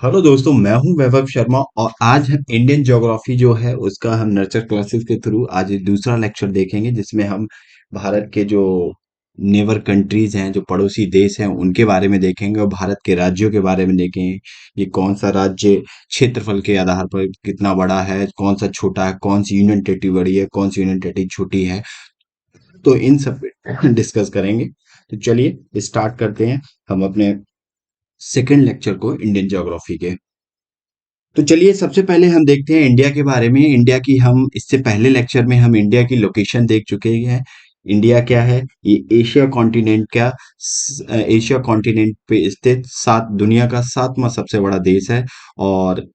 Hello दोस्तों, मैं हूं वैभव शर्मा और आज हम इंडियन ज्योग्राफी जो है उसका हम नर्चर क्लासेस के थ्रू आज एक दूसरा लेक्चर देखेंगे जिसमें हम भारत के जो नेबर कंट्रीज हैं, जो पड़ोसी देश हैं, उनके बारे में देखेंगे और भारत के राज्यों के बारे में देखेंगे। ये कौन सा राज्य क्षेत्रफल के आधार पर कितना बड़ा है, कौन सा छोटा है, कौन सी यूनियन टेरिटरी बड़ी है, कौन सी यूनियन टेरिटरी छोटी है। तो इन सब पे डिस्कस करेंगे। तो चलिए स्टार्ट करते हैं हम अपने सेकेंड लेक्चर को इंडियन ज्योग्राफी के। तो चलिए सबसे पहले हम देखते हैं इंडिया के बारे में। इंडिया की हम इससे पहले लेक्चर में हम इंडिया की लोकेशन देख चुके हैं। इंडिया क्या है? ये एशिया कॉन्टिनेंट का एशिया कॉन्टिनेंट पे स्थित सात दुनिया का सातवां सबसे बड़ा देश है। और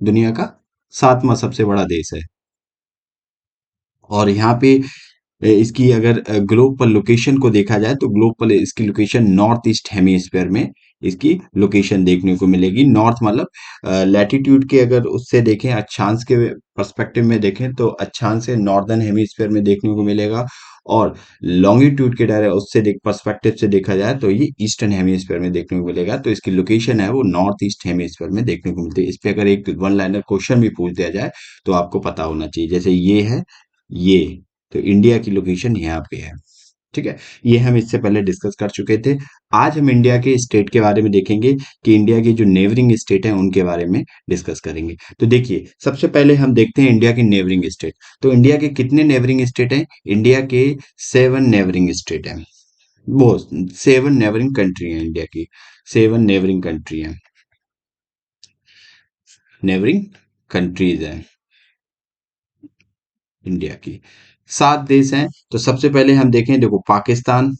दुनिया का सातवां सबसे बड़ा देश है। और यहाँ पे इसकी अगर ग्लोब पर लोकेशन को देखा जाए तो ग्लोब पर इसकी लोकेशन नॉर्थ ईस्ट हेमीस्फेयर में इसकी लोकेशन देखने को मिलेगी। नॉर्थ मतलब लैटिट्यूड के अगर उससे देखें, अक्षांश के पर्सपेक्टिव में देखें तो अक्षांश से नॉर्दर्न हेमीस्फेयर में देखने को मिलेगा। और लॉन्गिट्यूड के डायरे उससे देख पर्सपेक्टिव से देखा जाए तो ये ईस्टर्न हेमीस्फेयर में देखने को मिलेगा। तो इसकी लोकेशन है वो नॉर्थ ईस्ट हेमीस्फेयर में देखने को मिलती है। इस पे अगर एक वन लाइनर क्वेश्चन भी पूछ दिया जाए तो आपको पता होना चाहिए। जैसे ये है, ये तो इंडिया की लोकेशन यहाँ पे है। ठीक है, ये हम इससे पहले डिस्कस कर चुके थे। आज हम इंडिया के स्टेट के बारे में देखेंगे कि इंडिया की जो नेबरिंग स्टेट है उनके बारे में डिस्कस करेंगे। तो देखिए सबसे पहले हम देखते हैं इंडिया की नेबरिंग स्टेट। तो इंडिया के कितने नेबरिंग स्टेट हैं? इंडिया के 7 नेबरिंग स्टेट हैं। वो 7 नेबरिंग कंट्री हैं इंडिया की। 7 नेबरिंग कंट्री हैं, नेबरिंग कंट्रीज हैं इंडिया की। 7 देश हैं। तो सबसे पहले हम देखें, देखो पाकिस्तान,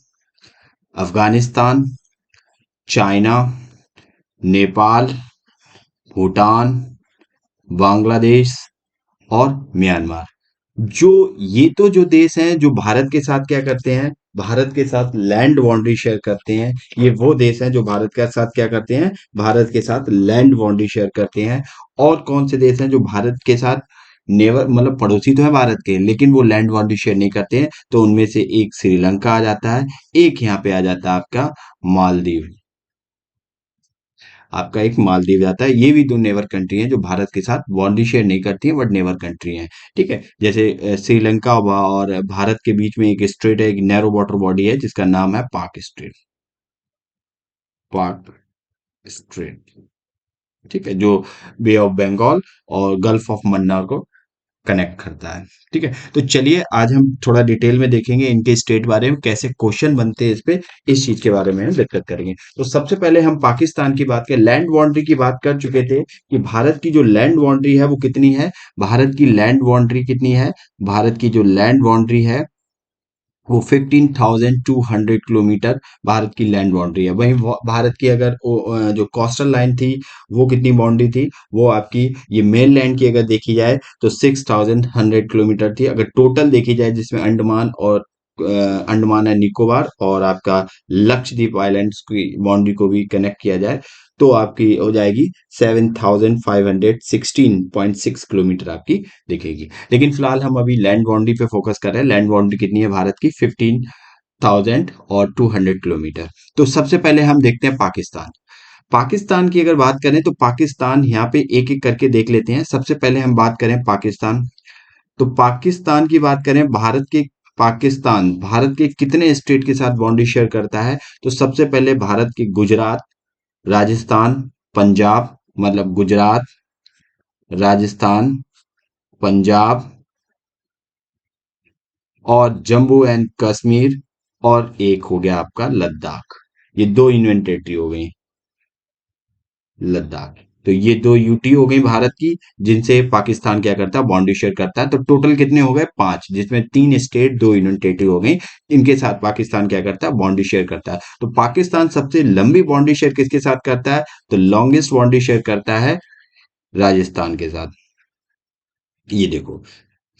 अफगानिस्तान, चाइना, नेपाल, भूटान, बांग्लादेश और म्यांमार। जो ये तो जो देश हैं जो भारत के साथ क्या करते हैं, भारत के साथ लैंड बाउंड्री शेयर करते हैं। ये वो देश हैं जो भारत के साथ क्या करते हैं, भारत के साथ लैंड बाउंड्री शेयर करते हैं। और कौन से देश हैं जो भारत के साथ नेवर मतलब पड़ोसी तो है भारत के, लेकिन वो लैंड बाउंड्री शेयर नहीं करते हैं? तो उनमें से एक श्रीलंका आ जाता है, एक यहाँ पे आ जाता है आपका मालदीव। आपका एक मालदीव जाता है। ये भी दो नेबर कंट्री हैं जो भारत के साथ बाउंड्री शेयर नहीं करती हैं बट नेबर कंट्री हैं। ठीक है, जैसे श्रीलंका और भारत के बीच में एक स्ट्रेट है, एक नैरो वाटर बॉडी है जिसका नाम है पाक स्ट्रेट। पाक स्ट्रेट, ठीक है, जो बे ऑफ बंगाल और गल्फ ऑफ मन्नार को कनेक्ट करता है। ठीक है, तो चलिए आज हम थोड़ा डिटेल में देखेंगे इनके स्टेट बारे में, कैसे क्वेश्चन बनते हैं इस पे, इस चीज के बारे में हम डिस्कस करेंगे। तो सबसे पहले हम पाकिस्तान की बात करें। लैंड बाउंड्री की बात कर चुके थे कि भारत की जो लैंड बाउंड्री है वो कितनी है। भारत की लैंड बाउंड्री कितनी है? भारत की जो लैंड बाउंड्री है वो 15,200 किलोमीटर भारत की लैंड बाउंड्री है। वहीं भारत की अगर जो कोस्टल लाइन थी वो कितनी बाउंड्री थी, वो आपकी ये मेन लैंड की अगर देखी जाए तो 6,100 किलोमीटर थी। अगर टोटल देखी जाए जिसमें अंडमान और अंडमान एंड निकोबार और आपका लक्षद्वीप आइलैंड्स की बाउंड्री को भी कनेक्ट किया जाए तो आपकी हो जाएगी 7,516.6 किलोमीटर आपकी दिखेगी। लेकिन फिलहाल हम अभी लैंड बाउंड्री पे फोकस कर रहे हैं। लैंड बाउंड्री कितनी है भारत की? 15,200 किलोमीटर। तो सबसे पहले हम देखते हैं पाकिस्तान। पाकिस्तान की अगर बात करें तो पाकिस्तान यहाँ पे एक एक करके देख लेते हैं। सबसे पहले हम बात करें पाकिस्तान। तो पाकिस्तान की बात करें, पाकिस्तान भारत के कितने स्टेट के साथ बाउंड्री शेयर करता है? तो सबसे पहले भारत के गुजरात, राजस्थान, पंजाब, मतलब गुजरात, राजस्थान, पंजाब और जम्मू एंड कश्मीर और एक हो गया आपका लद्दाख। ये दो यूनियन टेरिटरी हो गई, लद्दाख। तो ये दो यूटी हो गई भारत की जिनसे पाकिस्तान क्या करता है, बाउंड्री शेयर करता है। तो टोटल कितने हो गए? 5, जिसमें 3 स्टेट 2 यूनियन टेरिटरी हो गई। इनके साथ पाकिस्तान क्या करता है, बाउंड्री शेयर करता है। तो पाकिस्तान सबसे लंबी बाउंड्री शेयर किसके साथ करता है? तो लॉन्गेस्ट बाउंड्री शेयर करता है राजस्थान के साथ। ये देखो,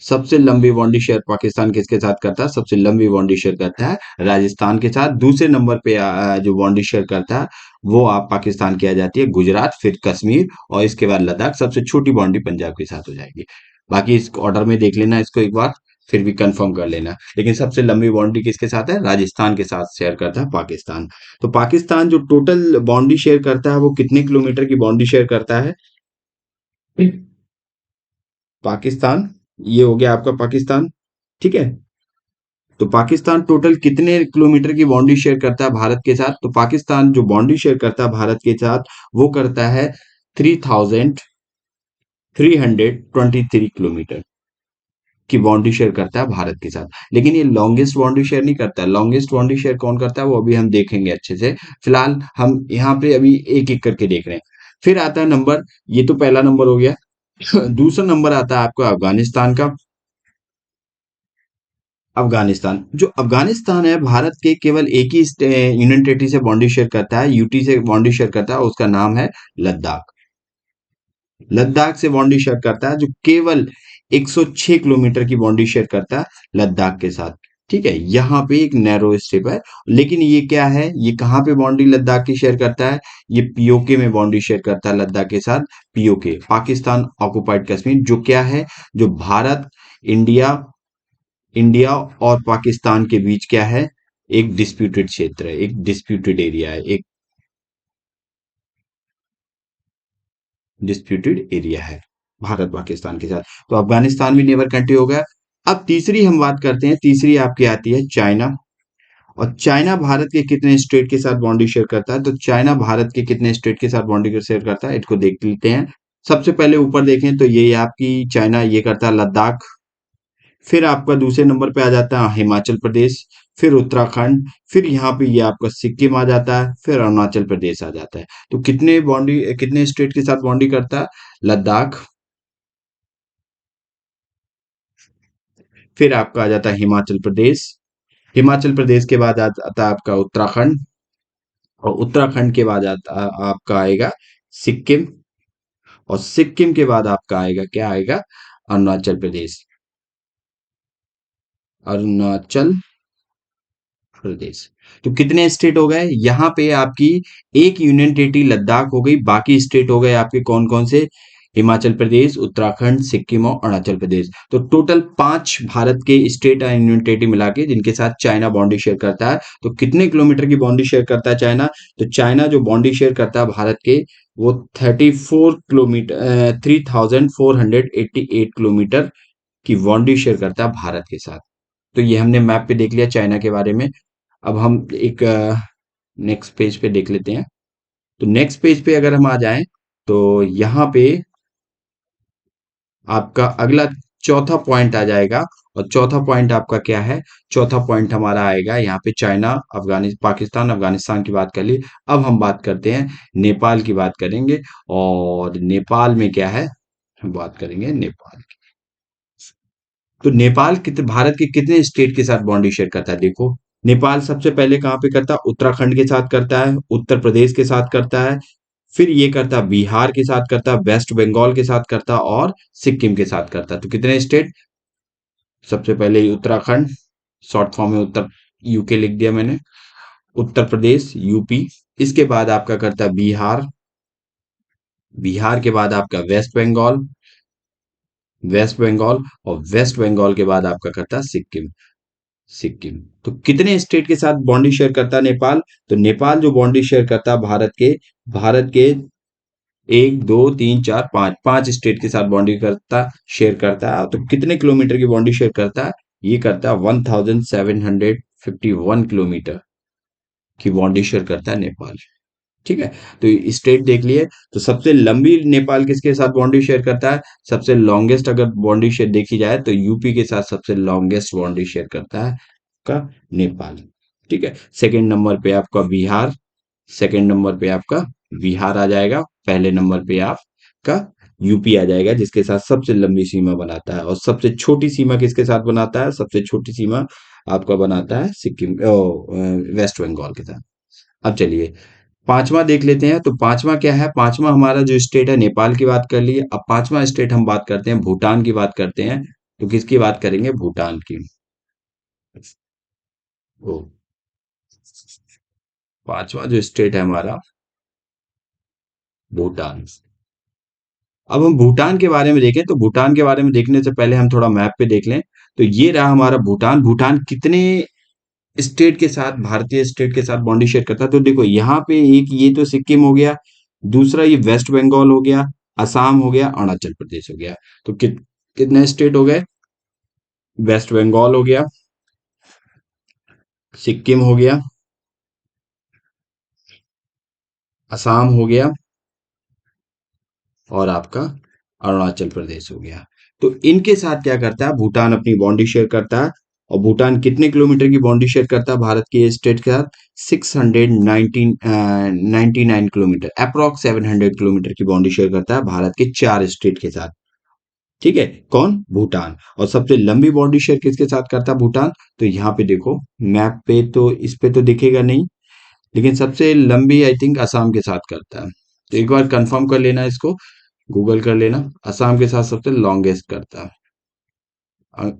सबसे लंबी बाउंड्री शेयर पाकिस्तान किसके साथ करता है? सबसे लंबी बाउंड्री शेयर करता है राजस्थान के साथ। दूसरे नंबर पे जो बाउंड्री शेयर करता है वो आप पाकिस्तान की आ जाती है गुजरात, फिर कश्मीर और इसके बाद लद्दाख। सबसे छोटी बाउंड्री पंजाब के साथ हो जाएगी। बाकी इस ऑर्डर में देख लेना इसको एक बार। फिर भी कंफर्म कर लेना। लेकिन सबसे लंबी बाउंड्री किसके साथ है? राजस्थान के साथ शेयर करता है पाकिस्तान। तो पाकिस्तान जो टोटल बाउंड्री शेयर करता है वो कितने किलोमीटर की बाउंड्री शेयर करता है? पाकिस्तान, ये हो गया आपका पाकिस्तान। ठीक है। तो पाकिस्तान टोटल कितने किलोमीटर की बाउंड्री शेयर करता है भारत के साथ? तो पाकिस्तान जो बाउंड्री शेयर करता है भारत के साथ वो करता है 3,323 किलोमीटर की बाउंड्री शेयर करता है भारत के साथ। लेकिन ये लॉन्गेस्ट बाउंड्री शेयर नहीं करता है। लॉन्गेस्ट बाउंड्री शेयर कौन करता है वो अभी हम देखेंगे अच्छे से। फिलहाल हम यहाँ पे अभी एक एक करके देख रहे हैं। फिर आता है नंबर, ये तो पहला नंबर हो गया। दूसरा नंबर आता है आपका अफगानिस्तान का। अफगानिस्तान, जो अफगानिस्तान है भारत के केवल एक ही यूनियन टेरिटरी से बाउंड्री शेयर करता है, यूटी से बाउंड्री शेयर करता है, उसका नाम है लद्दाख। लद्दाख से बाउंड्री शेयर करता है, जो केवल 106 किलोमीटर की बाउंड्री शेयर करता है लद्दाख के साथ। ठीक है, यहाँ पे एक नैरो स्ट्रिप है। लेकिन ये क्या है, ये कहाँ पे बाउंड्री लद्दाख की शेयर करता है? ये पीओके में बाउंड्री शेयर करता है लद्दाख के साथ। पीओके, पाकिस्तान ऑक्युपाइड कश्मीर, जो क्या है, जो भारत, इंडिया इंडिया और पाकिस्तान के बीच क्या है, एक डिस्प्यूटेड क्षेत्र है, एक डिस्प्यूटेड एरिया है, एक डिस्प्यूटेड एरिया है भारत पाकिस्तान के साथ। तो अफगानिस्तान भी नेबर कंट्री हो गया। अब तीसरी हम बात करते हैं, तीसरी आपकी आती है चाइना। और चाइना भारत के कितने स्टेट के साथ बाउंड्री शेयर करता है? तो चाइना भारत के कितने स्टेट के साथ बाउंड्री शेयर करता है, इसको देख लेते हैं। सबसे पहले ऊपर देखें तो ये आपकी चाइना ये करता है लद्दाख। फिर आपका दूसरे नंबर पे आ जाता है हिमाचल प्रदेश, फिर उत्तराखंड, फिर यहाँ पे ये आपका सिक्किम आ जाता है, फिर अरुणाचल प्रदेश आ जाता है। तो कितने स्टेट के साथ बाउंड्री करता है? लद्दाख, फिर आपका आ जाता है हिमाचल प्रदेश, हिमाचल प्रदेश के बाद आता है आपका उत्तराखंड, और उत्तराखंड के बाद आता आपका आएगा सिक्किम, और सिक्किम के बाद आपका आएगा क्या आएगा? अरुणाचल प्रदेश, अरुणाचल प्रदेश। तो कितने स्टेट हो गए यहाँ पे आपकी? एक यूनियन टेरिटरी लद्दाख हो गई, बाकी स्टेट हो गए आपके कौन कौन से? हिमाचल प्रदेश, उत्तराखंड, सिक्किम और अरुणाचल प्रदेश। तो टोटल 5 भारत के स्टेट और यूनियन टेरिटरी मिला के जिनके साथ चाइना बाउंड्री शेयर करता है। तो कितने किलोमीटर की बाउंड्री शेयर करता है चाइना? तो चाइना जो बाउंड्री शेयर करता है भारत के, वो 34 किलोमीटर की बाउंड्री शेयर करता है भारत के साथ। तो ये हमने मैप पे देख लिया चाइना के बारे में। अब हम एक नेक्स्ट पेज पे देख लेते हैं। तो नेक्स्ट पेज पे अगर हम आ जाएं तो यहाँ पे आपका अगला चौथा पॉइंट आ जाएगा। और चौथा पॉइंट आपका क्या है? चौथा पॉइंट हमारा आएगा यहाँ पे चाइना, पाकिस्तान, अफगानिस्तान की बात कर ली। अब हम बात करते हैं नेपाल की बात करेंगे। और नेपाल में क्या है, हम बात करेंगे नेपाल की। तो नेपाल कितने भारत के कितने स्टेट के साथ बाउंड्री शेयर करता है देखो। नेपाल सबसे पहले कहाँ पे करता है? उत्तराखंड के साथ करता है, उत्तर प्रदेश के साथ करता है, फिर ये करता है बिहार के साथ करता है, वेस्ट बंगाल के साथ करता है और सिक्किम के साथ करता है। तो कितने स्टेट? सबसे पहले उत्तराखंड, शॉर्ट फॉर्म में उत्तर, यूके लिख दिया मैंने, उत्तर प्रदेश यूपी, इसके बाद आपका करता है बिहार, बिहार के बाद आपका वेस्ट बंगाल, वेस्ट बंगाल, और वेस्ट बंगाल के बाद आपका करता है सिक्किम, सिक्किम। तो कितने स्टेट के साथ बाउंड्री शेयर करता है नेपाल? तो नेपाल जो बाउंड्री शेयर करता है भारत के एक दो तीन चार पांच, पांच स्टेट के साथ बाउंड्री करता शेयर करता है। तो कितने किलोमीटर की बाउंड्री शेयर करता है? ये करता है 1751 किलोमीटर की बाउंड्री शेयर करता है नेपाल। ठीक है। तो स्टेट देख लिए। तो सबसे लंबी नेपाल किसके साथ बाउंड्री शेयर करता है? सबसे लॉन्गेस्ट अगर बाउंड्री शेयर देखी जाए तो यूपी के साथ सबसे लॉन्गेस्ट बाउंड्री शेयर करता है का नेपाल। ठीक है। सेकंड नंबर पे आपका बिहार, सेकंड नंबर पे आपका बिहार आ जाएगा, पहले नंबर पे आपका यूपी आ जाएगा जिसके साथ सबसे लंबी सीमा बनाता है। और सबसे छोटी सीमा किसके साथ बनाता है? सबसे छोटी सीमा आपका बनाता है सिक्किम वेस्ट बंगाल के साथ। अब चलिए पांचवा देख लेते हैं। तो पांचवा क्या है? पांचवा हमारा जो स्टेट है, नेपाल की बात कर लिए। अब पांचवा स्टेट हम बात करते हैं, भूटान की बात करते हैं। तो किसकी बात करेंगे? भूटान की। ओ, पांचवा जो स्टेट है हमारा, भूटान। अब हम भूटान के बारे में देखें तो भूटान के बारे में देखने से पहले हम थोड़ा मैप पे देख लें। तो ये रहा हमारा भूटान। भूटान कितने स्टेट के साथ, भारतीय स्टेट के साथ बॉन्डी शेयर करता है? तो देखो यहाँ पे एक ये तो सिक्किम हो गया, दूसरा ये वेस्ट बंगाल हो गया, असम हो गया, अरुणाचल प्रदेश हो गया। तो कितने स्टेट हो गए? वेस्ट बंगाल हो गया, सिक्किम हो गया, असम हो गया, और आपका अरुणाचल प्रदेश हो गया। तो इनके साथ क्या करता है भूटान? अपनी बाउंड्री शेयर करता है। और भूटान कितने किलोमीटर की बाउंड्री शेयर करता है भारत के स्टेट के साथ? 699 किलोमीटर, अप्रॉक्स 700 किलोमीटर की बाउंड्री शेयर करता है भारत के 4 स्टेट के साथ। ठीक है, कौन? भूटान। और सबसे लंबी बाउंड्री शेयर किसके साथ करता है भूटान? तो यहाँ पे देखो, मैप पे तो इस पे तो दिखेगा नहीं, लेकिन सबसे लंबी आई थिंक असम के साथ करता है। तो एक बार कंफर्म कर लेना इसको, गूगल कर लेना। असम के साथ सबसे लॉन्गेस्ट करता है। अ,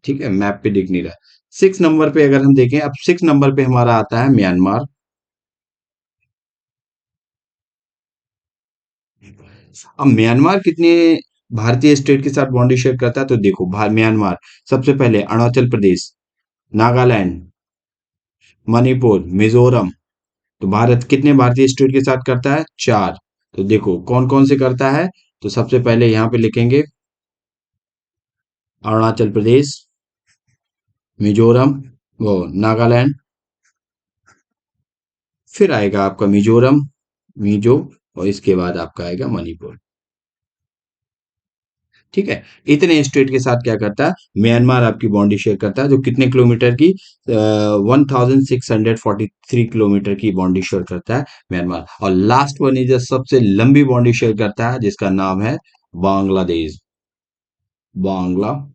ठीक है, मैप पे दिख नहीं रहा। 6 नंबर पे अगर हम देखें, अब 6 नंबर पे हमारा आता है म्यांमार। अब म्यांमार कितने भारतीय स्टेट के साथ बाउंड्री शेयर करता है? तो देखो, म्यांमार सबसे पहले अरुणाचल प्रदेश, नागालैंड, मणिपुर, मिजोरम। तो भारत कितने भारतीय स्टेट के साथ करता है? 4। तो देखो कौन कौन से करता है। तो सबसे पहले यहाँ पे लिखेंगे अरुणाचल प्रदेश, मिजोरम, वो नागालैंड, फिर आएगा आपका मिजोरम, मिजो, और इसके बाद आपका आएगा मणिपुर। ठीक है, इतने स्टेट के साथ क्या करता है म्यांमार? आपकी बाउंड्री शेयर करता है, जो कितने किलोमीटर की? 1643 किलोमीटर की बाउंड्री शेयर करता है म्यांमार। और लास्ट वन इज सबसे लंबी बाउंड्री शेयर करता है, जिसका नाम है बांग्लादेश। बांग्लादेश।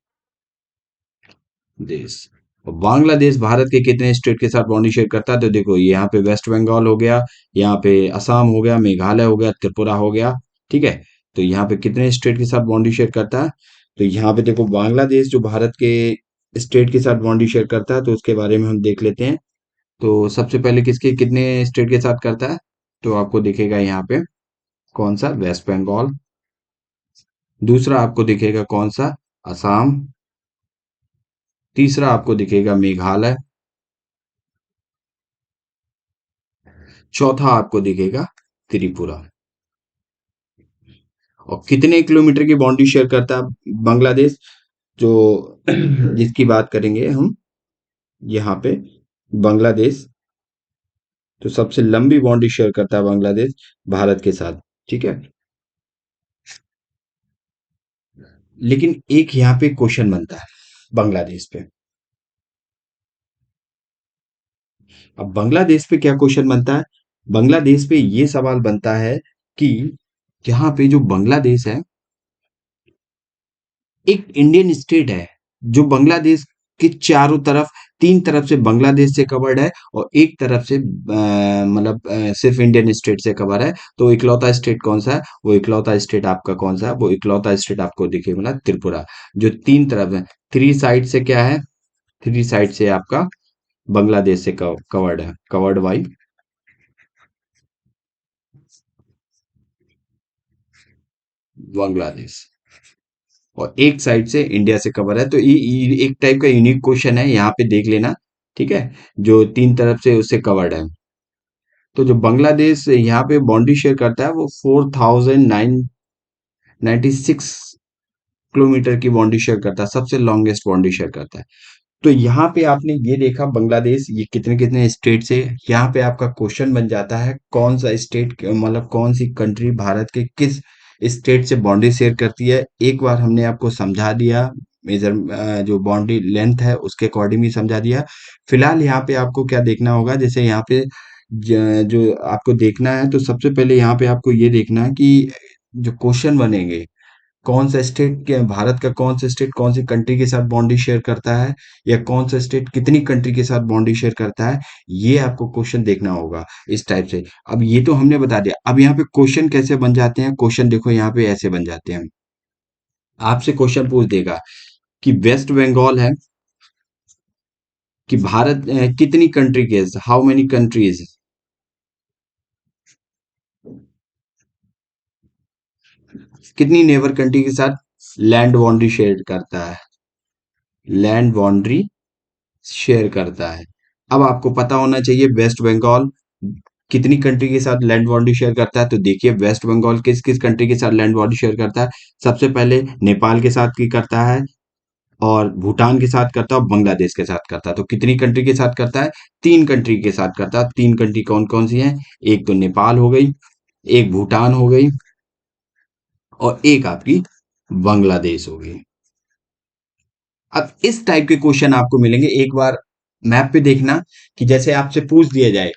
और बांग्लादेश भारत के कितने स्टेट के साथ बाउंड्री शेयर करता है? तो देखो, यहाँ पे वेस्ट बंगाल हो गया, यहाँ पे असम हो गया, मेघालय हो गया, त्रिपुरा हो गया। ठीक है, तो यहाँ पे कितने स्टेट के साथ बाउंड्री शेयर करता है? तो यहाँ पे देखो, बांग्लादेश जो भारत के स्टेट के साथ बाउंड्री शेयर करता है, तो उसके बारे में हम देख लेते हैं। तो सबसे पहले किसके कितने स्टेट के साथ करता है? तो आपको दिखेगा यहाँ पे कौन सा? वेस्ट बंगाल। दूसरा आपको दिखेगा कौन सा? असम। तीसरा आपको दिखेगा मेघालय। चौथा आपको दिखेगा त्रिपुरा। और कितने किलोमीटर की बाउंड्री शेयर करता है बांग्लादेश? जो जिसकी बात करेंगे हम यहाँ पे, बांग्लादेश तो सबसे लंबी बाउंड्री शेयर करता है बांग्लादेश भारत के साथ। ठीक है, लेकिन एक यहाँ पे क्वेश्चन बनता है बांग्लादेश पे। अब बांग्लादेश पे क्या क्वेश्चन बनता है? बांग्लादेश पे ये सवाल बनता है कि यहाँ पे जो बांग्लादेश है, एक इंडियन स्टेट है, जो बांग्लादेश के चारों तरफ, 3 तरफ से बांग्लादेश से कवर्ड है, और एक तरफ से मतलब सिर्फ इंडियन स्टेट से कवर है। तो इकलौता स्टेट कौन सा है? वो इकलौता स्टेट आपका कौन सा है? वो इकलौता स्टेट आपको दिखेगा मतलब त्रिपुरा, जो 3 तरफ है। 3 साइड से क्या है? 3 साइड से आपका बांग्लादेश से कवर्ड है, कवर्ड बाई बांग्लादेश, और एक साइड से इंडिया से कवर है। तो ये एक टाइप का यूनिक क्वेश्चन है, यहाँ पे देख लेना। ठीक है, जो 3 तरफ से उससे कवर्ड है। तो जो बांग्लादेश यहाँ पे बाउंड्री शेयर करता है, वो 4996 किलोमीटर की बाउंड्री शेयर करता है, सबसे लॉन्गेस्ट बाउंड्री शेयर करता है। तो यहाँ पे आपने ये देखा बांग्लादेश ये कितने कितने स्टेट से। यहाँ पे आपका क्वेश्चन बन जाता है कौन सा स्टेट, मतलब कौन सी कंट्री भारत के किस स्टेट से बाउंड्री शेयर करती है। एक बार हमने आपको समझा दिया, मेजर जो बाउंड्री लेंथ है उसके अकॉर्डिंग ही समझा दिया। फिलहाल यहाँ पे आपको क्या देखना होगा, जैसे यहाँ पे जो आपको देखना है, तो सबसे पहले यहाँ पे आपको ये देखना है कि जो क्वेश्चन बनेंगे, कौन सा स्टेट के भारत का, कौन सा स्टेट कौन सी कंट्री के साथ बाउंड्री शेयर करता है, या कौन सा स्टेट कितनी कंट्री के साथ बाउंड्री शेयर करता है, ये आपको क्वेश्चन देखना होगा इस टाइप से। अब ये तो हमने बता दिया, अब यहाँ पे क्वेश्चन कैसे बन जाते हैं? क्वेश्चन देखो यहाँ पे ऐसे बन जाते हैं। आपसे क्वेश्चन पूछ देगा कि वेस्ट बंगाल है, कि भारत कितनी कंट्री के, हाउ मेनी कंट्रीज, कितनी नेबर कंट्री के साथ लैंड बाउंड्री शेयर करता है? लैंड बाउंड्री शेयर करता है। अब आपको पता होना चाहिए वेस्ट बंगाल कितनी कंट्री के साथ लैंड बाउंड्री शेयर करता है। तो देखिए वेस्ट बंगाल किस किस कंट्री के साथ लैंड बाउंड्री शेयर करता है। सबसे पहले नेपाल के साथ की करता है, और भूटान के साथ करता है, और बांग्लादेश के साथ करता है। तो कितनी कंट्री के साथ करता है? तीन कंट्री के साथ करता है। तीन कंट्री कौन कौन सी हैं? एक तो नेपाल हो गई, एक भूटान हो गई, और एक आपकी बांग्लादेश हो गई। अब इस टाइप के क्वेश्चन आपको मिलेंगे। एक बार मैप पे देखना कि जैसे आपसे पूछ दिया जाए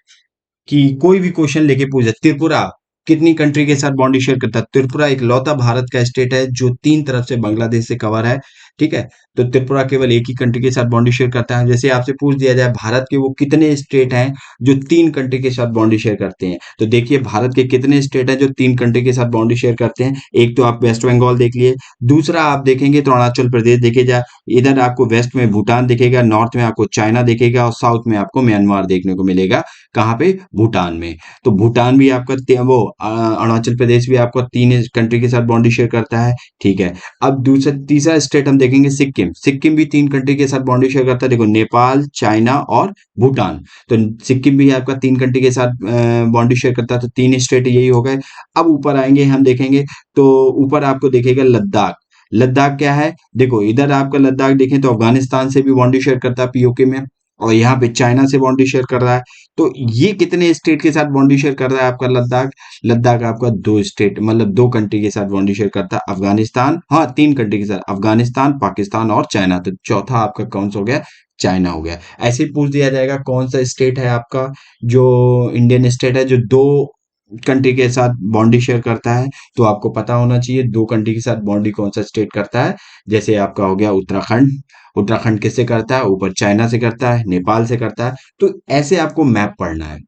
कि कोई भी क्वेश्चन लेके पूछे त्रिपुरा कितनी कंट्री के साथ बाउंड्री शेयर करता है। त्रिपुरा एक लौता भारत का स्टेट है जो तीन तरफ से बांग्लादेश से कवर है। ठीक है, तो त्रिपुरा केवल एक ही कंट्री के साथ बाउंड्री शेयर करता है। जैसे आपसे पूछ दिया जाए भारत के वो कितने स्टेट हैं जो तीन कंट्री के साथ बाउंड्री शेयर करते हैं, तो देखिए भारत के कितने स्टेट हैं जो तीन कंट्री के साथ बाउंड्री शेयर करते हैं। एक तो आप वेस्ट बंगाल देख लिए, दूसरा आप देखेंगे तो अरुणाचल प्रदेश देखेगा, इधर आपको वेस्ट में भूटान दिखेगा, नॉर्थ में आपको चाइना दिखेगा, और साउथ में आपको म्यांमार देखने को मिलेगा। कहाँ पे? भूटान में। तो भूटान भी आपका अरुणाचल प्रदेश भी आपका तीन कंट्री के साथ बाउंड्री शेयर करता है। ठीक है, अब दूसरा तीसरा स्टेट हम देखेंगे सिक्किम। सिक्किम भी तीन कंट्री के साथ बाउंड्री शेयर करता है। देखो नेपाल, चाइना और भूटान। तो सिक्किम भी आपका तीन कंट्री के साथ बाउंड्री शेयर करता है। तो तीन स्टेट यही हो गए। अब ऊपर आएंगे हम देखेंगे तो ऊपर आपको देखेगा लद्दाख। लद्दाख क्या है? देखो इधर आपका लद्दाख देखें तो अफगानिस्तान से भी बाउंड्री शेयर करता है पीओके में, और यहाँ पे चाइना से बाउंड्री शेयर कर रहा है। तो ये कितने स्टेट के साथ बाउंड्री शेयर कर रहा है आपका लद्दाख? लद्दाख आपका दो स्टेट मतलब दो कंट्री के साथ बाउंड्री शेयर करता है, अफगानिस्तान, हाँ तीन कंट्री के साथ, अफगानिस्तान, पाकिस्तान और चाइना। तो चौथा आपका कौन सा हो गया? चाइना हो गया। ऐसे ही पूछ दिया जाएगा कौन सा स्टेट है आपका जो इंडियन स्टेट है जो दो कंट्री के साथ बाउंड्री शेयर करता है। तो आपको पता होना चाहिए दो कंट्री के साथ बाउंड्री कौन सा स्टेट करता है। जैसे आपका हो गया उत्तराखंड। उत्तराखंड किससे करता है? ऊपर चाइना से करता है, नेपाल से करता है। तो ऐसे आपको मैप पढ़ना है।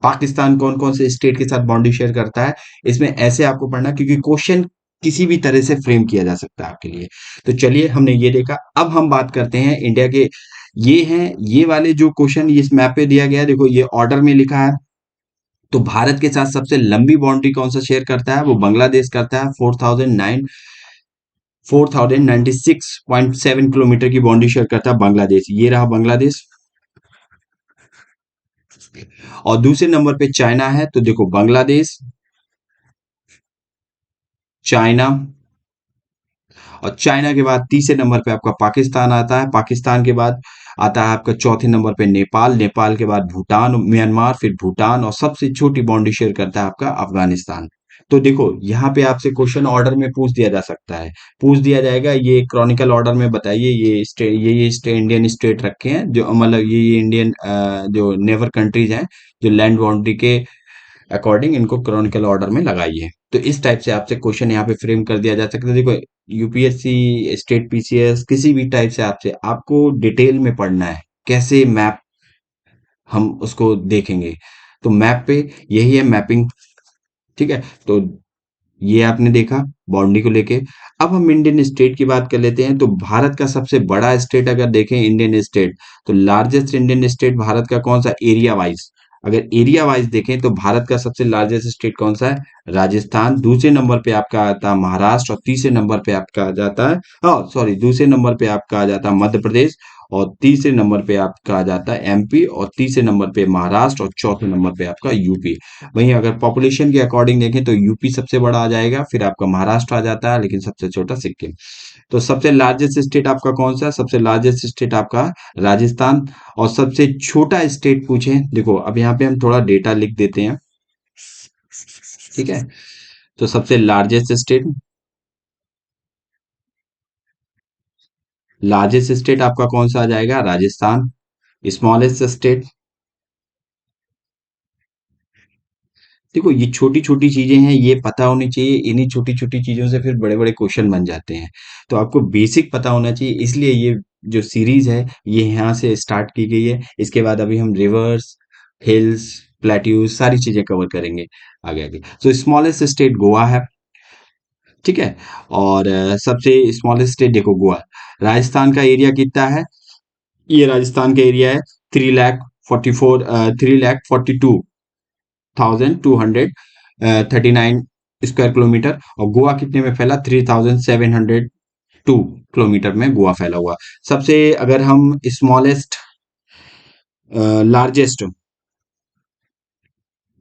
पाकिस्तान कौन कौन से स्टेट के साथ बाउंड्री शेयर करता है, इसमें ऐसे आपको पढ़ना, क्योंकि क्वेश्चन किसी भी तरह से फ्रेम किया जा सकता है आपके लिए। तो चलिए हमने ये देखा, अब हम बात करते हैं इंडिया के। ये हैं ये वाले जो क्वेश्चन इस मैप पे दिया गया है, देखो ये ऑर्डर में लिखा है। तो भारत के साथ सबसे लंबी बाउंड्री कौन सा शेयर करता है? वो बांग्लादेश करता है। 4096.7 किलोमीटर की बाउंड्री शेयर करता है बांग्लादेश। ये रहा बांग्लादेश। और दूसरे नंबर पे चाइना है। तो देखो बांग्लादेश, चाइना, और चाइना के बाद तीसरे नंबर पे आपका पाकिस्तान आता है। पाकिस्तान के बाद आता है आपका चौथे नंबर पे नेपाल। नेपाल के बाद भूटान, म्यांमार, फिर भूटान, और सबसे छोटी बाउंड्री शेयर करता है आपका अफगानिस्तान। तो देखो यहाँ पे आपसे क्वेश्चन ऑर्डर में पूछ दिया जा सकता है। पूछ दिया जाएगा ये क्रॉनिकल ऑर्डर में बताइए, ये इंडियन स्टेट रखे हैं जो मतलब ये इंडियन जो नेबर कंट्रीज हैं जो लैंड बाउंड्री के अकॉर्डिंग इनको क्रॉनिकल ऑर्डर में लगाइए। तो इस टाइप से आपसे क्वेश्चन यहाँ पे फ्रेम कर दिया जा सकता है। देखो यूपीएससी, स्टेट पीसीएस, किसी भी टाइप से आपसे आपको डिटेल में पढ़ना है कैसे मैप हम उसको देखेंगे। तो मैप पे यही है मैपिंग। ठीक है, तो ये आपने देखा बाउंड्री को लेके। अब हम इंडियन स्टेट की बात कर लेते हैं। तो भारत का सबसे बड़ा स्टेट अगर देखें इंडियन स्टेट, तो लार्जेस्ट इंडियन स्टेट भारत का कौन सा एरिया वाइज? अगर एरिया वाइज देखें तो भारत का सबसे लार्जेस्ट स्टेट कौन सा है? राजस्थान। दूसरे नंबर पे आपका आता है महाराष्ट्र, और तीसरे नंबर पे आपका आ जाता है, हाँ सॉरी, दूसरे नंबर पे आपका आ जाता है मध्य प्रदेश, और तीसरे नंबर पे आपका आ जाता है एमपी, और तीसरे नंबर पे महाराष्ट्र, और चौथे नंबर पे आपका यूपी। वहीं अगर पॉपुलेशन के अकॉर्डिंग देखें तो यूपी सबसे बड़ा आ जाएगा, फिर आपका महाराष्ट्र आ जाता है, लेकिन सबसे छोटा सिक्किम। तो सबसे लार्जेस्ट स्टेट आपका कौन सा? सबसे लार्जेस्ट स्टेट आपका राजस्थान। और सबसे छोटा स्टेट पूछे, देखो अब यहाँ पे हम थोड़ा डेटा लिख देते हैं। ठीक है, तो सबसे लार्जेस्ट स्टेट, लार्जेस्ट स्टेट आपका कौन सा आ जाएगा? राजस्थान। स्मॉलेस्ट स्टेट, देखो ये छोटी छोटी चीजें हैं, ये पता होनी चाहिए। इन्हीं छोटी छोटी चीजों से फिर बड़े बड़े क्वेश्चन बन जाते हैं। तो आपको बेसिक पता होना चाहिए, इसलिए ये जो सीरीज है ये यहाँ से स्टार्ट की गई है। इसके बाद अभी हम रिवर्स, हिल्स, प्लेट्यूज सारी चीजें कवर करेंगे आगे आगे। तो स्मॉलेस्ट स्टेट गोवा है। ठीक है, और सबसे स्मॉलेस्ट स्टेट देखो गोवा। राजस्थान का एरिया कितना है? ये राजस्थान का एरिया है 3,44,3,42,239 स्क्वायर किलोमीटर, और गोवा कितने में फैला, 3702 किलोमीटर में गोवा फैला हुआ। सबसे अगर हम स्मॉलेस्ट लार्जेस्ट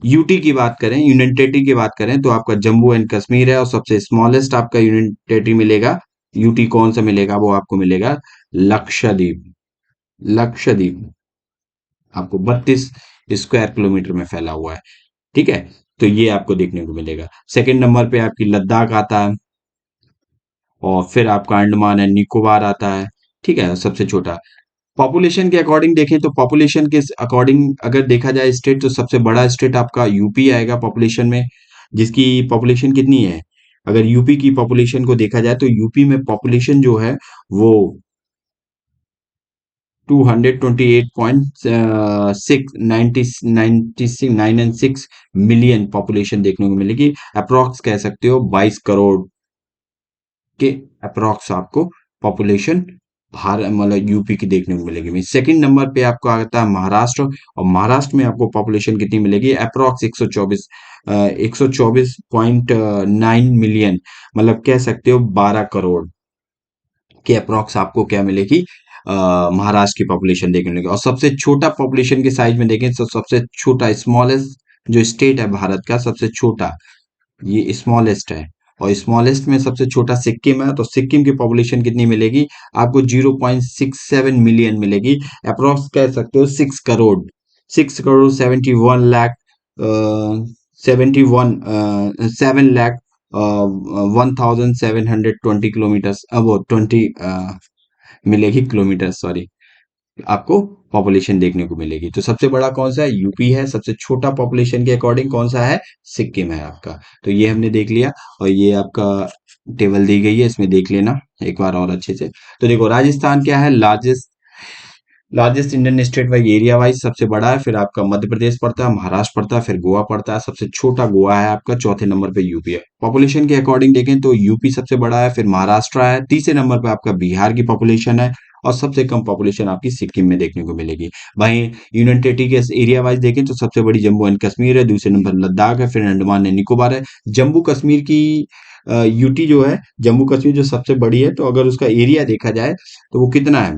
यूटी की बात करें, यूनियन टेरिटरी की बात करें, तो आपका जम्मू एंड कश्मीर है, और सबसे स्मॉलेस्ट आपका यूनियन टेरिटरी मिलेगा, यूटी कौन सा मिलेगा, वो आपको मिलेगा लक्षद्वीप। लक्षद्वीप आपको 32 स्क्वायर किलोमीटर में फैला हुआ है। ठीक है, तो ये आपको देखने को मिलेगा। सेकंड नंबर पे आपकी लद्दाख आता है, और फिर आपका अंडमान एंड निकोबार आता है। ठीक है, सबसे छोटा। पॉपुलेशन के अकॉर्डिंग देखें तो पॉपुलेशन के अकॉर्डिंग अगर देखा जाए स्टेट, तो सबसे बड़ा स्टेट आपका यूपी आएगा पॉपुलेशन में, जिसकी पॉपुलेशन कितनी है, अगर यूपी की पॉपुलेशन को देखा जाए तो यूपी में पॉपुलेशन जो है वो 228.6 मिलियन पॉपुलेशन देखने को मिलेगी। अप्रोक्स कह सकते हो 22 करोड़ के अप्रोक्स आपको पॉपुलेशन भारत मतलब यूपी की देखने को मिलेगी। सेकंड नंबर पे आपको आता है महाराष्ट्र, और महाराष्ट्र में आपको पॉपुलेशन कितनी मिलेगी, अप्रोक्स 124.9 मिलियन, मतलब कह सकते हो 12 करोड़ के अप्रोक्स आपको क्या मिलेगी, महाराष्ट्र की पॉपुलेशन देखने को मिलेगी। और सबसे छोटा पॉपुलेशन के साइज में देखें तो सबसे छोटा स्मॉलेस्ट जो स्टेट है भारत का, सबसे छोटा ये स्मॉलेस्ट है, और स्मॉलेस्ट में सबसे छोटा सिक्किम है, तो सिक्किम की पॉपुलेशन कितनी मिलेगी आपको, 0.67 मिलियन मिलेगी। अप्रोक्स कह सकते हो 6 करोड़, 6 करोड़ 7 लाख 1720 किलोमीटर, अब वो 20 मिलेगी किलोमीटर, सॉरी, आपको पॉपुलेशन देखने को मिलेगी। तो सबसे बड़ा कौन सा है, यूपी है। सबसे छोटा पॉपुलेशन के अकॉर्डिंग कौन सा है, सिक्किम है आपका। तो ये हमने देख लिया, और ये आपका टेबल दी गई है, इसमें देख लेना एक बार और अच्छे से। तो देखो राजस्थान क्या है, largest largest Indian state wise area wise सबसे बड़ा है, फिर आपका मध्य प्रदेश पड़ता है, महाराष्ट्र पड़ता है, फिर गोवा पड़ता है, सबसे छोटा गोवा है आपका, चौथे नंबर पे यूपी है। पॉपुलेशन के अकॉर्डिंग देखें तो यूपी सबसे बड़ा है, फिर महाराष्ट्र है, तीसरे नंबर पे आपका बिहार की पॉपुलेशन है, और सबसे कम पॉपुलेशन आपकी सिक्किम में देखने को मिलेगी। वहीं यूनियन टेरिटरी के एरिया वाइज देखें तो सबसे बड़ी जम्मू एंड कश्मीर है, दूसरे नंबर लद्दाख है, फिर अंडमान एंड निकोबार है। जम्मू कश्मीर की यूटी जो है, जम्मू कश्मीर जो सबसे बड़ी है, तो अगर उसका एरिया देखा जाए तो वो कितना है,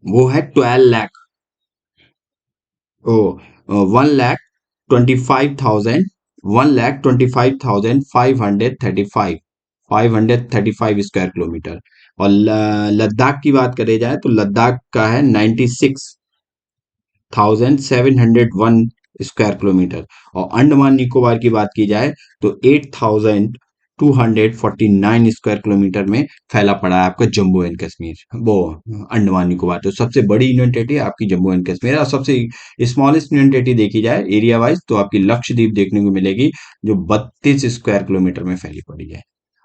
वो है 12 लाख, ओ 1,25,000, 1,25,535 स्क्वायर किलोमीटर। और लद्दाख की बात करें जाए तो लद्दाख का है 96,701 स्क्वायर किलोमीटर। और अंडमान निकोबार की बात की जाए तो 8,249 स्क्वायर किलोमीटर में फैला पड़ा है आपका जम्मू एंड कश्मीर, वो अंडमान निकोबार। तो सबसे बड़ी यूनियन टेरिटरी आपकी जम्मू एंड कश्मीर है, और सबसे स्मॉलेस्ट यूनियन टेरिटरी देखी जाए एरिया वाइज तो आपकी लक्षद्वीप देखने को मिलेगी, जो 32 स्क्वायर किलोमीटर में फैली पड़ी है।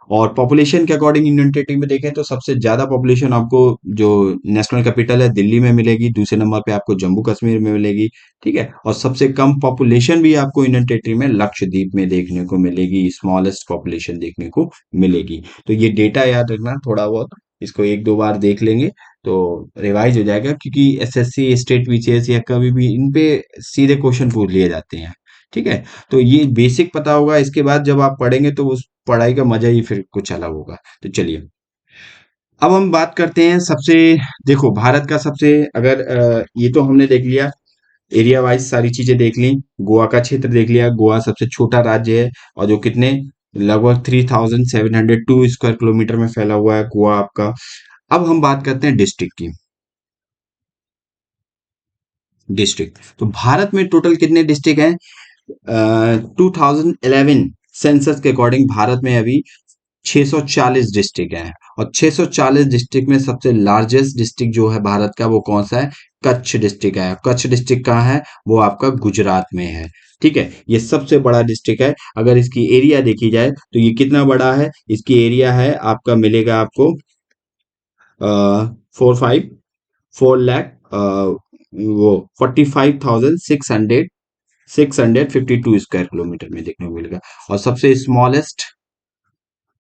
और पॉपुलेशन के अकॉर्डिंग यूनियन टेरिटरी में देखें तो सबसे ज्यादा पॉपुलेशन आपको जो नेशनल कैपिटल है दिल्ली में मिलेगी, दूसरे नंबर पे आपको जम्मू कश्मीर में मिलेगी। ठीक है, और सबसे कम पॉपुलेशन भी आपको यूनियन टेरिटरी में लक्षद्वीप में देखने को मिलेगी, स्मॉलेस्ट पॉपुलेशन देखने को मिलेगी। तो ये डेटा याद रखना थोड़ा बहुत, इसको एक दो बार देख लेंगे तो रिवाइज हो जाएगा, क्योंकि एसएससी स्टेट बीसीएस या कभी भी इन पे सीधे क्वेश्चन पूछ लिए जाते हैं। ठीक है, तो ये बेसिक पता होगा, इसके बाद जब आप पढ़ेंगे तो उस पढ़ाई का मजा ही फिर कुछ अलग होगा। तो चलिए अब हम बात करते हैं सबसे, देखो भारत का सबसे, अगर ये तो हमने देख लिया एरिया वाइज सारी चीजें देख ली, गोवा का क्षेत्र देख लिया, गोवा सबसे छोटा राज्य है, और जो कितने लगभग 3,702 स्क्वायर किलोमीटर में फैला हुआ है गोवा आपका। अब हम बात करते हैं डिस्ट्रिक्ट की। डिस्ट्रिक्ट, तो भारत में टोटल कितने डिस्ट्रिक्ट हैं, 2011 सेंसस के अकॉर्डिंग भारत में अभी 640 डिस्ट्रिक्ट हैं, और 640 डिस्ट्रिक्ट में सबसे लार्जेस्ट डिस्ट्रिक्ट जो है भारत का वो कौन सा है, कच्छ डिस्ट्रिक्ट है। कच्छ डिस्ट्रिक्ट कहाँ है, वो आपका गुजरात में है। ठीक है, ये सबसे बड़ा डिस्ट्रिक्ट है। अगर इसकी एरिया देखी जाए तो ये कितना बड़ा है, इसकी एरिया है आपका मिलेगा आपको 4 वो 45,652 स्क्वायर किलोमीटर में देखने को मिलेगा। और सबसे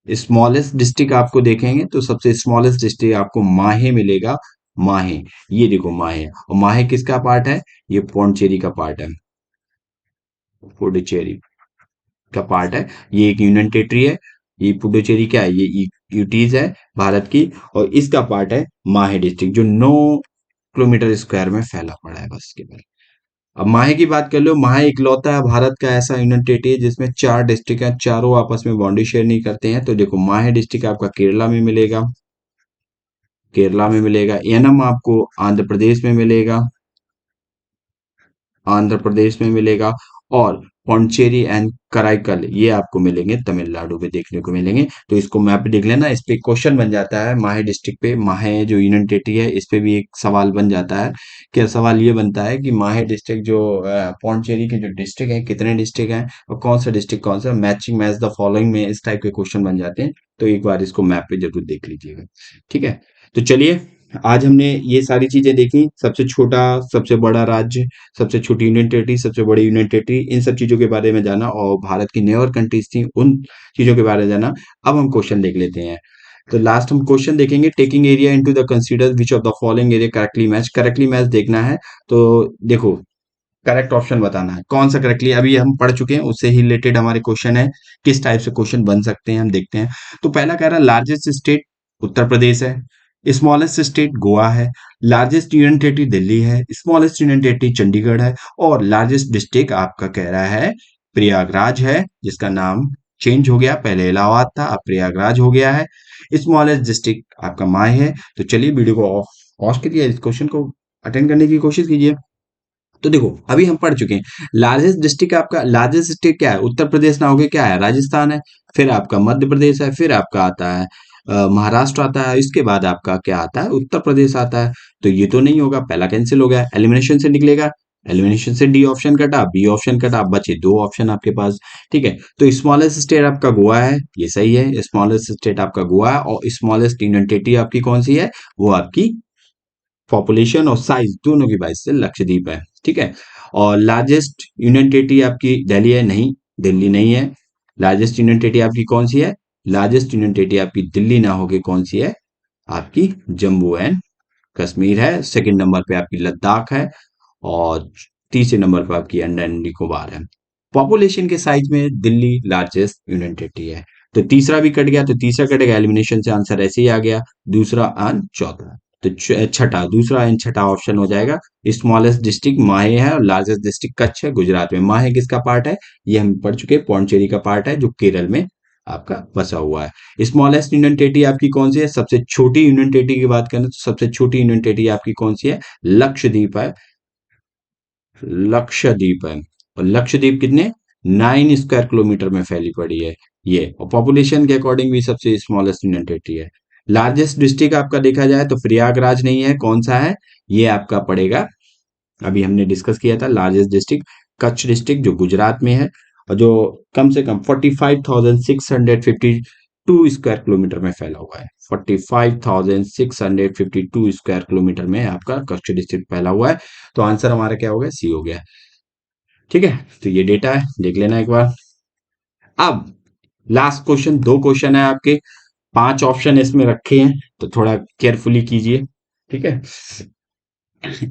स्मॉलेस्ट डिस्ट्रिक्ट आपको देखेंगे तो सबसे स्मॉलेस्ट डिस्ट्रिक्ट आपको माहे मिलेगा। माहे, ये देखो माहे, और माहे किसका पार्ट है, ये पौंडचेरी का पार्ट है, पुडुचेरी। का पार्ट है। ये एक यूनियन टेरिटरी है। ये पुडुचेरी क्या है, ये यूटीज है भारत की। और इसका पार्ट है माहे डिस्ट्रिक्ट, जो 9 किलोमीटर स्क्वायर में फैला पड़ा है बस केवल। अब माहे की बात कर लो, माहे इकलौता है भारत का ऐसा यूनियन टेरिटरी है जिसमें 4 डिस्ट्रिक्ट हैं, चारों आपस में बाउंड्री शेयर नहीं करते हैं। तो देखो, माहे डिस्ट्रिक्ट आपका केरला में मिलेगा, केरला में मिलेगा। एनम आपको आंध्र प्रदेश में मिलेगा, आंध्र प्रदेश में मिलेगा। और पौंडचेरी एंड कराईकल ये आपको मिलेंगे तमिलनाडु में देखने को मिलेंगे। तो इसको मैप देख लेना, इस पे क्वेश्चन बन जाता है माहे डिस्ट्रिक्ट पे, माहे जो यूनियन टेरिटरी है इस पे भी एक सवाल बन जाता है। क्या सवाल ये बनता है कि माहे डिस्ट्रिक्ट जो पौंडचेरी के जो डिस्ट्रिक्ट है, कितने डिस्ट्रिक्ट हैं और कौन सा डिस्ट्रिक्ट कौन सा, मैचिंग मैच द फॉलोइंग में इस टाइप के क्वेश्चन बन जाते हैं। तो एक बार इसको मैप पे जरूर देख लीजिएगा। ठीक है, तो चलिए, आज हमने ये सारी चीजें देखी, सबसे छोटा, सबसे बड़ा राज्य, सबसे छोटी यूनियन टेरिटरी, सबसे बड़ी यूनियन टेरिटरी, इन सब चीजों के बारे में जाना, और भारत की नेवर कंट्रीज थी उन चीजों के बारे में जाना। अब हम क्वेश्चन देख लेते हैं। तो लास्ट हम क्वेश्चन देखेंगे, taking area into the consider which of the following area correctly match देखना है। तो देखो, करेक्ट ऑप्शन बताना है कौन सा करेक्टली, अभी हम पढ़ चुके हैं उससे ही रिलेटेड हमारे क्वेश्चन है, किस टाइप से क्वेश्चन बन सकते हैं हम देखते हैं। तो पहला कह रहा है लार्जेस्ट स्टेट उत्तर प्रदेश है, स्मॉलेस्ट स्टेट गोवा है, लार्जेस्ट यूनियन टेरिटरी दिल्ली है, स्मॉलेस्ट यूनियन टेरिटरी चंडीगढ़ है, और लार्जेस्ट डिस्ट्रिक्ट आपका कह रहा है प्रयागराज है, जिसका नाम चेंज हो गया, पहले इलाहाबाद था अब प्रयागराज हो गया है। स्मॉलेस्ट डिस्ट्रिक्ट आपका माय है। तो चलिए, वीडियो को ऑफ पॉज करिए, इस क्वेश्चन को अटेंड करने की कोशिश कीजिए। तो देखो, अभी हम पढ़ चुके हैं लार्जेस्ट डिस्ट्रिक्ट, आपका लार्जेस्ट स्टेट क्या है, उत्तर प्रदेश ना होके क्या है, राजस्थान है। फिर आपका मध्य प्रदेश है, फिर आपका आता है महाराष्ट्र आता है, इसके बाद आपका क्या आता है, उत्तर प्रदेश आता है। तो ये तो नहीं होगा, पहला कैंसिल हो गया, एलिमिनेशन से निकलेगा। एलिमिनेशन से डी ऑप्शन कटा, बी ऑप्शन कटा, बचे दो ऑप्शन आपके पास। ठीक है, तो स्मॉलेस्ट स्टेट आपका गोवा है, ये सही है, स्मॉलेस्ट स्टेट आपका गोवा है। और स्मॉलेस्ट यूनियन टेरिटरी आपकी कौन सी है, वो आपकी पॉपुलेशन और साइज दोनों की बाइस से लक्षद्वीप है। ठीक है, और लार्जेस्ट यूनियन टेरिटरी आपकी दिल्ली है, नहीं, दिल्ली नहीं है। लार्जेस्ट यूनियन टेरिटरी आपकी कौन सी है, लार्जेस्ट यूनियन टेरिटरी आपकी दिल्ली ना होके कौन सी है, आपकी जम्मू एंड कश्मीर है। सेकंड नंबर पे आपकी लद्दाख है, और तीसरे नंबर पर आपकी अंडमान निकोबार है। पॉपुलेशन के साइज में दिल्ली लार्जेस्ट यूनियन टेरिटरी है। तो तीसरा भी कट गया, तो तीसरा कटेगा, एलिमिनेशन से आंसर ऐसे ही आ गया, दूसरा एंड चौथा। तो छठा, दूसरा एंड छठा ऑप्शन हो जाएगा। स्मॉलेस्ट डिस्ट्रिक्ट माहे है और लार्जेस्ट डिस्ट्रिक्ट कच्छ है गुजरात में। माहे किसका पार्ट है, ये हम पढ़ चुके हैं, पौंडचेरी का पार्ट है जो केरल में आपका बसा हुआ है। स्मॉलेस्ट यूनियन टेरिटरी आपकी कौन सी है, सबसे छोटी यूनियन टेरिटरी की बात करें तो सबसे छोटी यूनियन टेरिटरी आपकी कौन सी है, लक्षद्वीप है, लक्षद्वीप है। और लक्षद्वीप कितने, 9 स्क्वायर किलोमीटर में फैली पड़ी है ये, और पॉपुलेशन के अकॉर्डिंग भी सबसे स्मॉलेस्ट यूनियन टेरिटरी है। लार्जेस्ट डिस्ट्रिक्ट आपका देखा जाए तो प्रयागराज नहीं है, कौन सा है, ये आपका पड़ेगा, अभी हमने डिस्कस किया था, लार्जेस्ट डिस्ट्रिक्ट कच्छ डिस्ट्रिक्ट जो गुजरात में है, और जो कम से कम 45,652 स्क्वायर किलोमीटर में फैला हुआ है। 45,652 स्क्वायर किलोमीटर में आपका कच्छ डिस्ट्रिक्ट फैला हुआ है। तो आंसर हमारा क्या हो गया, सी हो गया। ठीक है, तो ये डेटा है, देख लेना एक बार। अब लास्ट क्वेश्चन, दो क्वेश्चन है आपके, 5 ऑप्शन इसमें रखे हैं, तो थोड़ा केयरफुली कीजिए। ठीक है,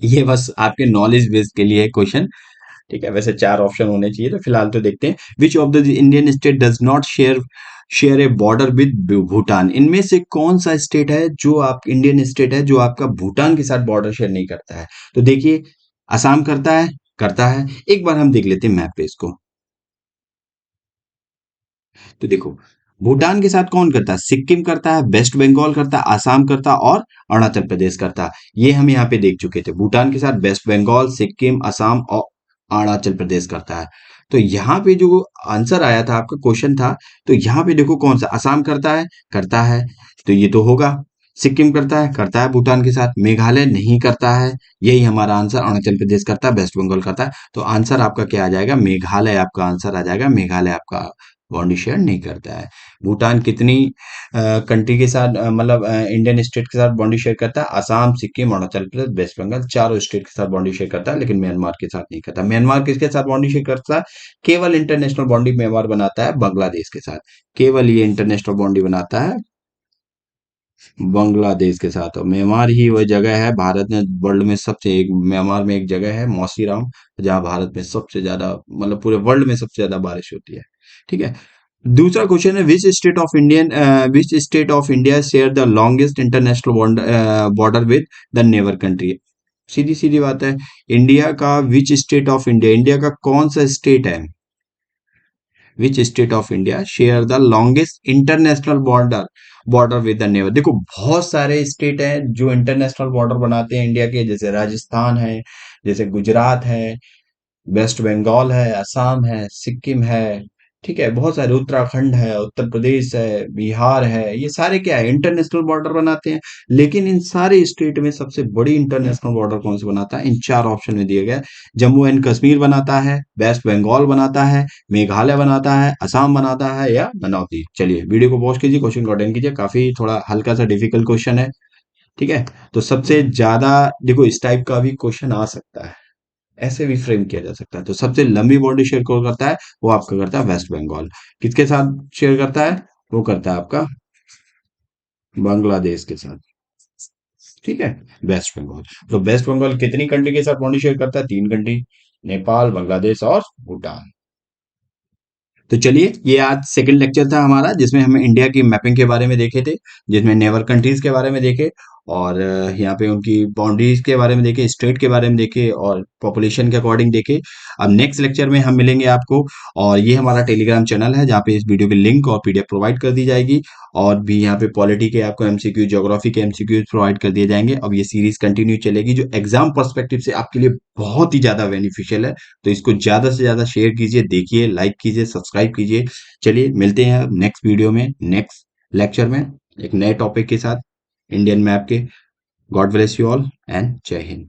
ये बस आपके नॉलेज बेस के लिए क्वेश्चन। ठीक है, वैसे 4 ऑप्शन होने चाहिए, तो फिलहाल तो देखते हैं। Which of the Indian state does not share share A border with Bhutan, इनमें से कौन सा स्टेट है जो आप इंडियन स्टेट है जो आपका भूटान के साथ बॉर्डर शेयर नहीं करता है। तो देखिए, असम करता है, करता है, एक बार हम देख लेते हैं मैप पे इसको। तो देखो, भूटान के साथ कौन करता है, सिक्किम करता है, वेस्ट बंगाल करता है, आसाम करता है, और अरुणाचल प्रदेश करता है। ये हम यहाँ पे देख चुके थे, भूटान के साथ वेस्ट बंगाल, सिक्किम, असम और अरुणाचल प्रदेश करता है। तो यहाँ पे जो आंसर आया था, आपका क्वेश्चन था, तो यहाँ पे देखो कौन सा, असम करता है, करता है, तो ये तो होगा। सिक्किम करता है भूटान के साथ, मेघालय नहीं करता है, यही हमारा आंसर, अरुणाचल प्रदेश करता है, वेस्ट बंगाल करता है। तो आंसर आपका क्या आ जाएगा, मेघालय आपका आंसर आ जाएगा, मेघालय आपका बॉन्डी शेयर नहीं करता है। भूटान कितनी कंट्री के साथ मतलब इंडियन स्टेट के साथ बॉन्डी शेयर करता है, असम, सिक्किम, अरुणाचल प्रदेश, वेस्ट बंगाल, चारों स्टेट के साथ बॉन्डी शेयर करता है, लेकिन म्यांमार के साथ नहीं करता। म्यांमार किसके साथ बॉन्डी शेयर करता है, केवल इंटरनेशनल बॉन्डी म्यांमार बनाता है बांग्लादेश के साथ, केवल ये इंटरनेशनल बॉन्डी बनाता है बांग्लादेश के साथ, और म्यांमार ही वह जगह है भारत में वर्ल्ड में सबसे, एक म्यांमार में एक जगह है मौसीराम, जहां भारत में सबसे ज्यादा, मतलब पूरे वर्ल्ड में सबसे ज्यादा बारिश होती है। ठीक है। दूसरा क्वेश्चन है, which state of India share the longest international border with the neighbour country. सीधी सीधी बात है, इंडिया का which state of India, India का कौन सा स्टेट है, which state of India share the longest international border with the neighbour. देखो बहुत सारे स्टेट हैं जो इंटरनेशनल बॉर्डर बनाते हैं इंडिया के, जैसे राजस्थान है, जैसे गुजरात है, वेस्ट बंगाल है, असम है, सिक्किम है। ठीक है, बहुत सारे, उत्तराखंड है, उत्तर प्रदेश है, बिहार है, ये सारे क्या है, इंटरनेशनल बॉर्डर बनाते हैं। लेकिन इन सारे स्टेट में सबसे बड़ी इंटरनेशनल बॉर्डर कौन सा बनाता है, इन चार ऑप्शन में दिए गए, जम्मू एंड कश्मीर बनाता है, वेस्ट बंगाल बनाता है, मेघालय बनाता है, असम बनाता है, या मनौती। चलिए वीडियो को पॉज कीजिए, क्वेश्चन को अटेंड कीजिए, काफी थोड़ा हल्का सा डिफिकल्ट क्वेश्चन है। ठीक है। तो सबसे ज्यादा, देखो इस टाइप का भी क्वेश्चन आ सकता है, ऐसे भी फ्रेम किया जा सकता है। तो सबसे लंबी बॉर्डर शेयर कौन करता है, वो आपका करता है वेस्ट बंगाल। किसके साथ शेयर करता है, वो करता है आपका बांग्लादेश के साथ। ठीक है, वेस्ट बंगाल। तो वेस्ट बंगाल कितनी कंट्री के साथ बॉर्डर शेयर करता है, तीन कंट्री, नेपाल, बांग्लादेश और भूटान। तो चलिए, ये आज सेकंड लेक्चर था हमारा, जिसमें हम इंडिया की मैपिंग के बारे में देखे थे, जिसमें नेबर कंट्रीज के बारे में देखे, और यहाँ पे उनकी बाउंड्रीज के बारे में देखे, स्टेट के बारे में देखे, और पॉपुलेशन के अकॉर्डिंग देखे। अब नेक्स्ट लेक्चर में हम मिलेंगे आपको, और ये हमारा टेलीग्राम चैनल है जहाँ पे इस वीडियो की लिंक और पीडीएफ प्रोवाइड कर दी जाएगी, और भी यहाँ पे पॉलिटी के आपको एमसीक्यू, ज्योग्राफी के एमसीक्यू प्रोवाइड कर दिए जाएंगे। अब ये सीरीज कंटिन्यू चलेगी, जो एग्जाम पर्सपेक्टिव से आपके लिए बहुत ही ज्यादा बेनिफिशियल है। तो इसको ज्यादा से ज्यादा शेयर कीजिए, देखिए, लाइक कीजिए, सब्सक्राइब कीजिए। चलिए मिलते हैं अब नेक्स्ट वीडियो में, नेक्स्ट लेक्चर में, एक नए टॉपिक के साथ, इंडियन मैप के। God bless you all and जय हिंद।